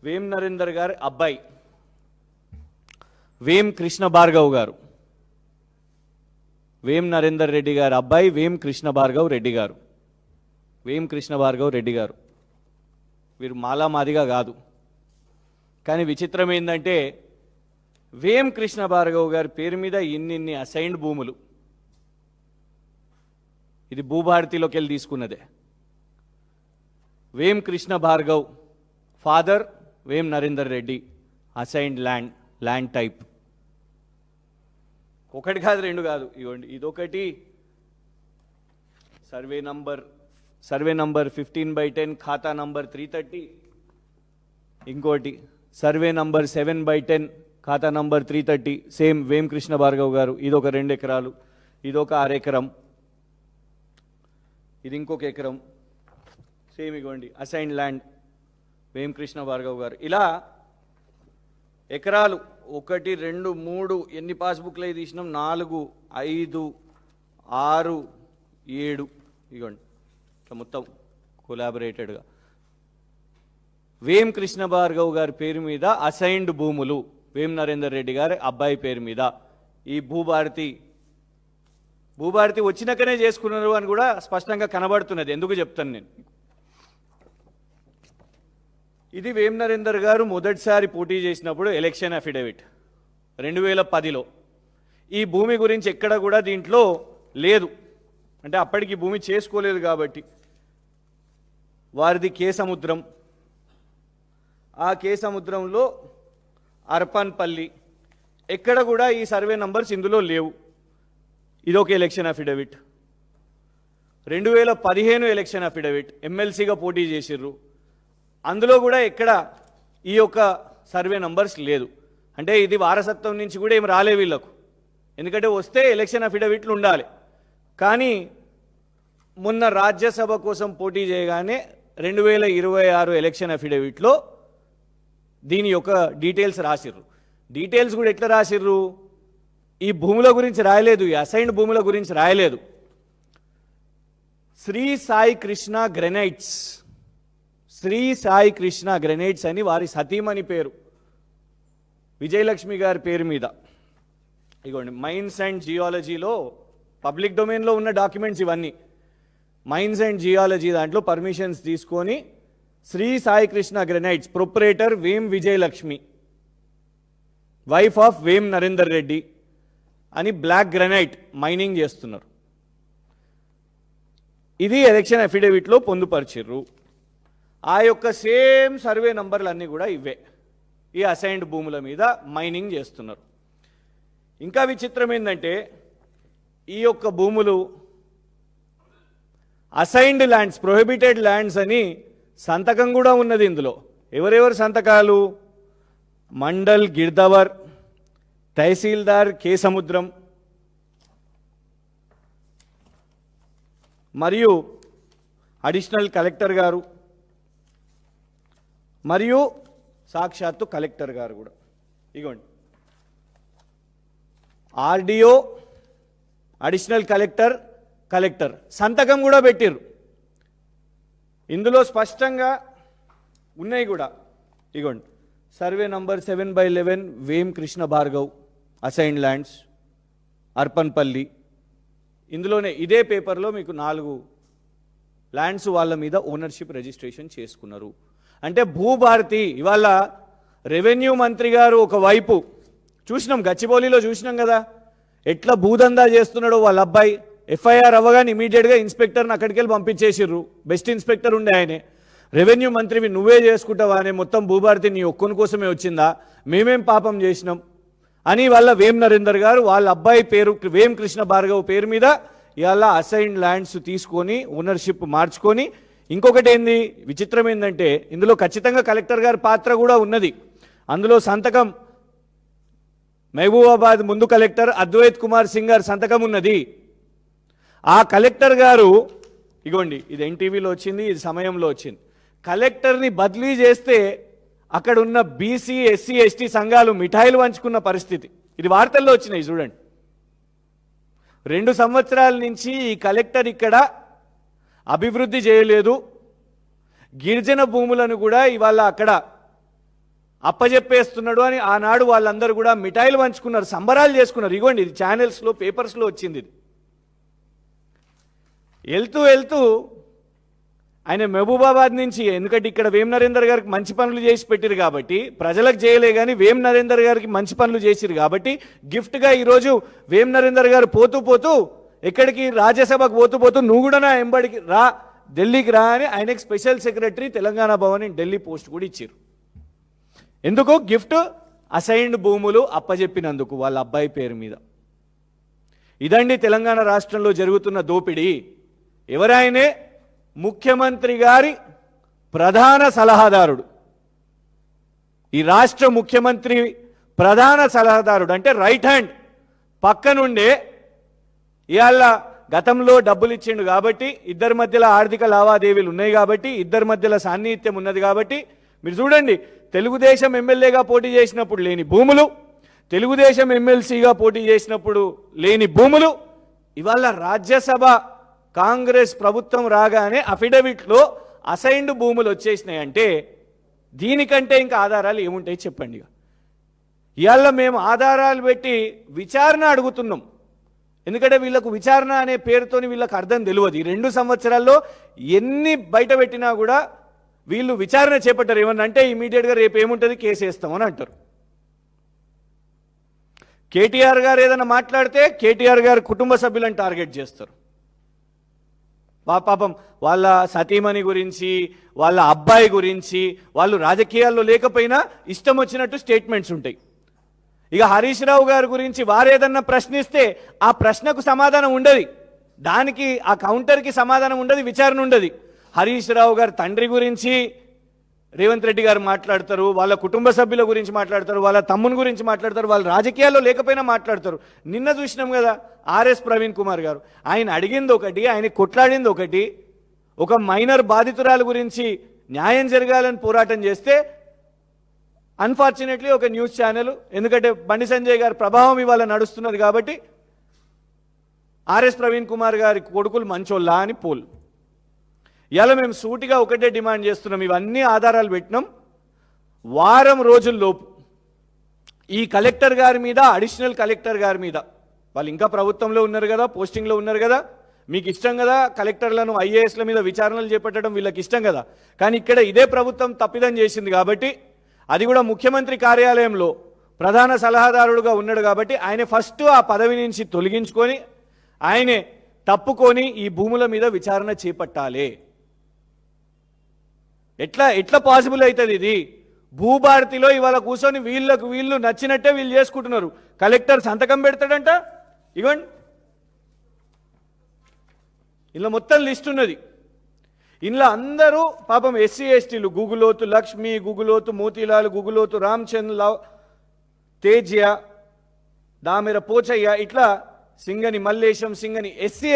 వేం నరేందర్ గారి అబ్బాయి వేం కృష్ణ భార్గవ్ గారు, వేం నరేందర్ రెడ్డి గారి అబ్బాయి వేం కృష్ణ భార్గవ్ రెడ్డి గారు, వేం కృష్ణ భార్గవ్ రెడ్డి గారు. వీరు మాలామాదిగా కాదు. కానీ విచిత్రం ఏంటంటే వేం కృష్ణ భార్గవ్ గారి పేరు మీద ఇన్ని అసైన్డ్ భూములు. ఇది భూభారతిలోకి వెళ్ళి తీసుకున్నదే. వేం Krishna Bhargav father Vem Narender Reddy, assigned land type. ఒకటి కాదు, రెండు కాదు. ఇవ్వండి, ఇదొకటి సర్వే నంబర్ 15/10 ఖాతా నంబర్ 330. ఇంకోటి సర్వే నంబర్ 7/10 ఖాతా నంబర్ 330, సేమ్ వేం కృష్ణ భార్గవ్ గారు. ఇదొక 2 ఎకరాలు, ఇదొక 1/2 ఎకరం, ఇది ఇంకొక ఎకరం, సేమ్. ఇవ్వండి అసైన్డ్ ల్యాండ్ వేం కృష్ణ భార్గవ్ గారు. ఇలా ఎకరాలు 1 2 3 ఎన్ని పాస్బుక్లు అయి తీసినాం? 4 5 6 7. ఇవ్వండి ఇట్లా మొత్తం కొలాబరేటెడ్గా వేం కృష్ణ భార్గవ్ గారి పేరు మీద అసైన్డ్ భూములు వేం నరేందర్ రెడ్డి గారి అబ్బాయి పేరు మీద. ఈ భూభారతి వచ్చినాకనే చేసుకున్నారు అని కూడా స్పష్టంగా కనబడుతున్నది. ఎందుకు చెప్తాను నేను. ఇది వేం నరేందర్ గారు మొదటిసారి పోటీ చేసినప్పుడు ఎలక్షన్ అఫిడవిట్ 2010లో. ఈ భూమి గురించి ఎక్కడ కూడా దీంట్లో లేదు. అంటే అప్పటికి భూమి చేసుకోలేదు కాబట్టి. వారిది కేసముద్రం. ఆ కేసముద్రంలో అర్పన్పల్లి. ఎక్కడ కూడా ఈ సర్వే నంబర్స్ ఇందులో లేవు. ఇదొక ఎలక్షన్ అఫిడవిట్. 2015 ఎలక్షన్ అఫిడవిట్, ఎమ్మెల్సీగా పోటీ చేసిర్రు. అందులో కూడా ఎక్కడ ఈ యొక్క సర్వే నంబర్స్ లేదు. అంటే ఇది వారసత్వం నుంచి కూడా ఏం రాలే వీళ్ళకు. ఎందుకంటే వస్తే ఎలక్షన్ అఫిడవిట్లు ఉండాలి. కానీ మొన్న రాజ్యసభ కోసం పోటీ చేయగానే 2026 ఎలక్షన్ అఫిడవిట్లో దీని యొక్క డీటెయిల్స్ రాసిర్రు. డీటెయిల్స్ కూడా ఎట్లా రాసిర్రు? ఈ భూముల గురించి రాయలేదు, ఈ అసైన్డ్ భూముల గురించి రాయలేదు. శ్రీ సాయి కృష్ణ గ్రెనైట్స్, శ్రీ సాయి కృష్ణ గ్రెనైట్స్ అని వారి సతీమణి పేరు, విజయలక్ష్మి గారి పేరు మీద. ఇగోండి మైన్స్ అండ్ జియాలజీలో పబ్లిక్ డొమైన్లో ఉన్న డాక్యుమెంట్స్ ఇవన్నీ. మైన్స్ అండ్ జియాలజీ దాంట్లో పర్మిషన్స్ తీసుకొని Sri Sai Krishna granites, proprietor Vem Vijayalakshmi, wife of వేం నరేందర్ రెడ్డి అని బ్లాక్ గ్రెనైట్ మైనింగ్ చేస్తున్నారు. ఇది ఎలక్షన్ అఫిడవిట్లో పొందుపరిచిర్రు. ఆ యొక్క సేమ్ సర్వే నంబర్లు అన్నీ కూడా ఇవే. ఈ అసైన్డ్ భూముల మీద మైనింగ్ చేస్తున్నారు. ఇంకా విచిత్రం ఏంటంటే ఈ యొక్క భూములు అసైన్డ్ ల్యాండ్స్, ప్రొహిబిటెడ్ ల్యాండ్స్ అని సంతకం కూడా ఉన్నది ఇందులో. ఎవరెవరు సంతకాలు? మండల్ గిర్దవర్, తహసీల్దార్ కేసముద్రం, మరియు అడిషనల్ కలెక్టర్ గారు, మరియు సాక్షాత్తు కలెక్టర్ గారు కూడా. ఇగోండి ఆర్డీఓ, అడిషనల్ కలెక్టర్ సంతకం కూడా పెట్టిర్రు. ఇందులో స్పష్టంగా ఉన్నాయి కూడా. ఇగోండి survey number 7/11 Vem Krishna Bhargav, assigned lands Arpanpalli. ఇందులోనే ఇదే పేపర్లో మీకు 4 ల్యాండ్స్ వాళ్ళ మీద ఓనర్షిప్ రిజిస్ట్రేషన్ చేసుకున్నారు. అంటే భూభారతి ఇవాళ రెవెన్యూ మంత్రి గారు ఒకవైపు చూసినాం, గచ్చిబౌలిలో చూసినాం కదా ఎట్లా భూదందా చేస్తున్నాడో వాళ్ళ అబ్బాయి. ఎఫ్ఐఆర్ అవ్వగానే ఇమీడియట్గా ఇన్స్పెక్టర్ని అక్కడికి వెళ్ళి పంపించేసిర్రు. బెస్ట్ ఇన్స్పెక్టర్ ఉండే ఆయనే. రెవెన్యూ మంత్రివి నువ్వే చేసుకుంటావా అనే, మొత్తం భూభారతి నీ ఒక్కని కోసమే వచ్చిందా, మేమేం పాపం చేసినాం అని వాళ్ళ వేం నరేందర్ గారు వాళ్ళ అబ్బాయి పేరు వేం కృష్ణ భార్గవ్ పేరు మీద ఇవాళ అసైన్డ్ ల్యాండ్స్ తీసుకొని ఓనర్షిప్ మార్చుకొని. ఇంకొకటి ఏంది విచిత్రం ఏంటంటే ఇందులో ఖచ్చితంగా కలెక్టర్ గారి పాత్ర కూడా ఉన్నది. అందులో సంతకం మహబూబాబాద్ ముందు కలెక్టర్ అద్వైత్ కుమార్ సింగ్ గారి సంతకం ఉన్నది. ఆ కలెక్టర్ గారు ఇగోండి, ఇది ఎన్టీవీలో వచ్చింది, ఇది సమయంలో వచ్చింది. కలెక్టర్ని బదిలీ చేస్తే అక్కడ ఉన్న బీసీ ఎస్సీ ఎస్టీ సంఘాలు మిఠాయిలు పంచుకున్న పరిస్థితి. ఇది వార్తల్లో వచ్చినాయి చూడండి. 2 సంవత్సరాల నుంచి ఈ కలెక్టర్ ఇక్కడ అభివృద్ధి చేయలేదు. గిరిజన భూములను కూడా ఇవాళ అక్కడ అప్పజెప్పేస్తున్నాడు అని ఆనాడు వాళ్ళందరూ కూడా మిఠాయిలు పంచుకున్నారు, సంబరాలు చేసుకున్నారు. ఇగోండి ఇది ఛానల్స్లో పేపర్స్లో వచ్చింది. ఇది వెళ్తూ ఆయన మహబూబాబాద్ నుంచి, ఎందుకంటే ఇక్కడ వేం నరేందర్ గారికి మంచి పనులు చేసి పెట్టిరు కాబట్టి, ప్రజలకు చేయలే కానీ వేం నరేందర్ గారికి మంచి పనులు చేసిరు కాబట్టి గిఫ్ట్గా ఈరోజు వేం నరేందర్ గారు పోతూ ఎక్కడికి రాజ్యసభకు పోతూ నువ్వు కూడా నా ఎంబడికి రా, ఢిల్లీకి రా అని ఆయనకి special secretary Telangana Bhavan Delhi post కూడా ఇచ్చారు. ఎందుకు? గిఫ్ట్ అసైన్డ్ భూములు అప్పజెప్పినందుకు వాళ్ళ అబ్బాయి పేరు మీద. ఇదండి తెలంగాణ రాష్ట్రంలో జరుగుతున్న దోపిడీ. ఎవరాయనే? ముఖ్యమంత్రి గారి ప్రధాన సలహాదారుడు. ఈ రాష్ట్ర ముఖ్యమంత్రి ప్రధాన సలహాదారుడు అంటే రైట్ హ్యాండ్ పక్కనుండే ఇవాళ గతంలో డబ్బులు ఇచ్చిండు కాబట్టి, ఇద్దరి మధ్యలో ఆర్థిక లావాదేవీలు ఉన్నాయి కాబట్టి, ఇద్దరి మధ్యలో సాన్నిహిత్యం ఉన్నది కాబట్టి, మీరు చూడండి తెలుగుదేశం ఎమ్మెల్యేగా పోటీ చేసినప్పుడు లేని భూములు, తెలుగుదేశం ఎమ్మెల్సీగా పోటీ చేసినప్పుడు లేని భూములు, ఇవాళ రాజ్యసభ కాంగ్రెస్ ప్రభుత్వం రాగానే అఫిడవిట్లో అసైన్డ్ భూములు వచ్చేసినాయి. అంటే దీనికంటే ఇంకా ఆధారాలు ఏముంటాయి చెప్పండి. ఇవాళ మేము ఆధారాలు పెట్టి విచారణ అడుగుతున్నాం. ఎందుకంటే వీళ్ళకు విచారణ అనే పేరుతోని వీళ్ళకి అర్థం తెలియదు. ఈ 2 సంవత్సరాల్లో ఎన్ని బయట పెట్టినా కూడా వీళ్ళు విచారణ చేపట్టారు. ఏమన్నా అంటే ఇమీడియట్గా రేపు ఏముంటుంది, కేసు వేస్తామని అంటారు. కేటీఆర్ గారు ఏదైనా మాట్లాడితే కేటీఆర్ గారు కుటుంబ సభ్యులను టార్గెట్ చేస్తారు. పాపం వాళ్ళ సతీమణి గురించి, వాళ్ళ అబ్బాయి గురించి, వాళ్ళు రాజకీయాల్లో లేకపోయినా ఇష్టం వచ్చినట్టు స్టేట్మెంట్స్ ఉంటాయి. ఇక హరీష్ రావు గారి గురించి వారేదన్నా ప్రశ్నిస్తే ఆ ప్రశ్నకు సమాధానం ఉండదు, దానికి ఆ కౌంటర్కి సమాధానం ఉండదు, విచారణ ఉండదు. హరీష్ రావు గారి తండ్రి గురించి రేవంత్ రెడ్డి గారు మాట్లాడతారు, వాళ్ళ కుటుంబ సభ్యుల గురించి మాట్లాడతారు, వాళ్ళ తమ్ముని గురించి మాట్లాడతారు, వాళ్ళు రాజకీయాల్లో లేకపోయినా మాట్లాడతారు. నిన్న చూసినాం కదా ఆర్ఎస్ ప్రవీణ్ కుమార్ గారు, ఆయన అడిగింది ఒకటి, ఆయన కొట్లాడింది ఒకటి. ఒక మైనర్ బాధితురాల గురించి న్యాయం జరగాలని పోరాటం చేస్తే అన్ఫార్చునేట్లీ ఒక న్యూస్ ఛానల్, ఎందుకంటే బండి సంజయ్ గారి ప్రభావం ఇవాళ నడుస్తున్నది కాబట్టి ఆర్ఎస్ ప్రవీణ్ కుమార్ గారి కొడుకులు మంచోళ్ళా అని పోల్. ఇలా మేము సూటిగా ఒకటే డిమాండ్ చేస్తున్నాం, ఇవన్నీ ఆధారాలు పెట్టినాం. వారం రోజుల్లోపు ఈ కలెక్టర్ గారి మీద, అడిషనల్ కలెక్టర్ గారి మీద, వాళ్ళు ఇంకా ప్రభుత్వంలో ఉన్నారు కదా, పోస్టింగ్లో ఉన్నారు కదా, మీకు ఇష్టం కదా కలెక్టర్లను ఐఏఎస్ల మీద విచారణలు చేపట్టడం వీళ్ళకి ఇష్టం కదా. కానీ ఇక్కడ ఇదే ప్రభుత్వం తప్పిదం చేసింది కాబట్టి, అది కూడా ముఖ్యమంత్రి కార్యాలయంలో ప్రధాన సలహాదారుడుగా ఉన్నాడు కాబట్టి ఆయన ఫస్ట్ ఆ పదవి నుంచి తొలగించుకొని ఆయనే తప్పుకొని ఈ భూముల మీద విచారణ చేపట్టాలి. ఎట్లా పాసిబుల్ అవుతుంది ఇది? భూభారతిలో ఇవాళ కూర్చొని వీళ్ళు నచ్చినట్టే వీళ్ళు చేసుకుంటున్నారు. కలెక్టర్ సంతకం పెడతాడంట, ఇవ్వండి ఇలా మొత్తం లిస్ట్ ఉన్నది. ఇందులో అందరూ పాపం ఎస్సీ ఎస్టీలు, గుగులోతు లక్ష్మి, గుగులోతు మోతీలాల్, గుగులోతు రామచంద్ర, తేజ్య, దామెర పోచయ్య, ఇట్లా సింగని మల్లేశం, సింగని ఎస్సీ